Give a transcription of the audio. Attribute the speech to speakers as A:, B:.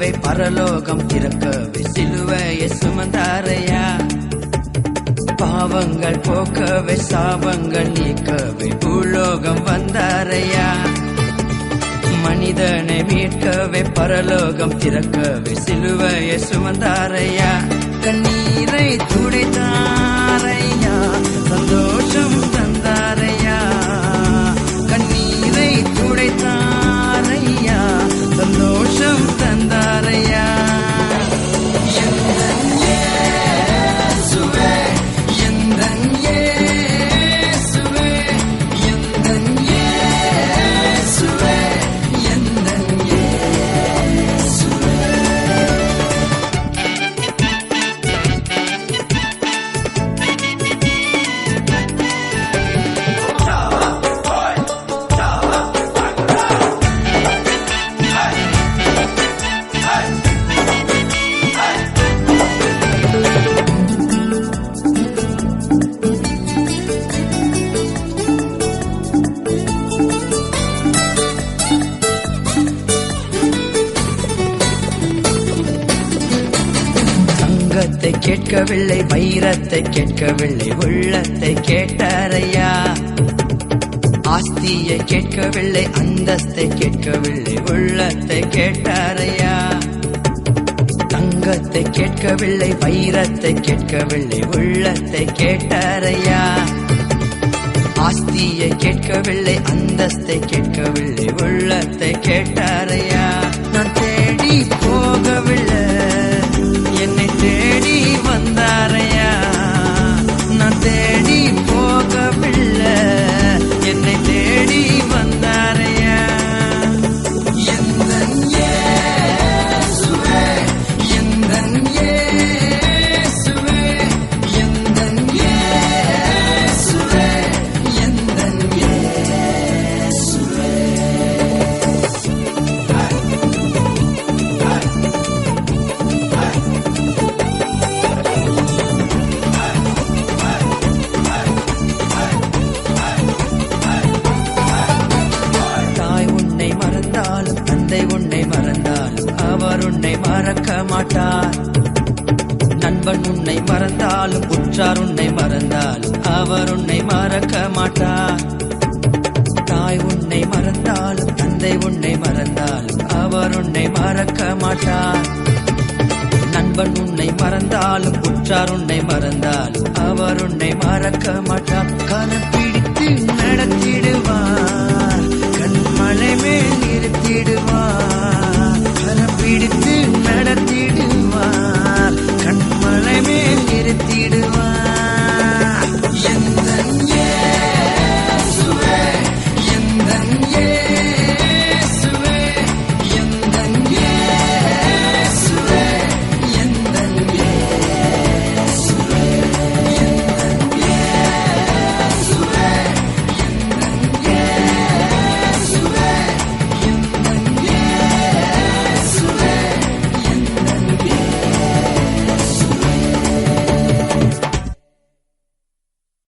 A: மீட்கவே பரலோகம் திறக்கவே சிலுவையை சுமந்தாரையா. பாவங்கள் போக்கவே சாபங்கள் நீக்கவே பூலோகம் வந்தாரையா. மனிதனை மீட்கவே பரலோகம் திறக்கவே சிலுவையை சுமந்தாரையா. கண்ணீரை துடைத்தாரையா, சந்தோஷம் தந்தாரையா. கண்ணீரை துடைத்தாரையா, சந்தோஷம் தந்தாரையா. தங்கத்தை கேட்கவில்லை, வைரத்தை கேட்கவில்லை, உள்ளத்தை கேட்டாரையா. ஆஸ்தியை கேட்கவில்லை, அந்தஸ்தை கேட்கவில்லை, உள்ளத்தை கேட்டாரையா. தங்கத்தை கேட்கவில்லை, வைரத்தை கேட்கவில்லை, உள்ளத்தை கேட்டாரையா. ஆஸ்தியை கேட்கவில்லை, அந்தஸ்தை கேட்கவில்லை, உள்ளத்தை கேட்டாரையா. நான் தேடி போகவில்லை, என்னை தேடி வந்தாரையா. நான் தேடி போகவில்லை, என்னை தேடி வந்தாரையா. எந்தன் இயேசுவே, எந்தன் இயேசுவே, எந்தன் இயேசுவே, எந்தன் இயேசுவே. தந்தை உன்னை மறந்தாலும் அவர் உன்னை மறக்க மாட்டார். நண்பன் உன்னை மறந்தாலும் உற்றார் உன்னை மறந்தாலும் அவர் உன்னை மறக்க மாட்டார். தாய் உன்னை மறந்தாலும் தந்தை உன்னை மறந்தாலும் அவர் உன்னை மறக்க மாட்டார். நண்பன் உன்னை மறந்தாலும் உற்றார் உன்னை மறந்தாலும் அவர் உன்னை மறக்க மாட்டார். கரம் பிடித்து நடத்தி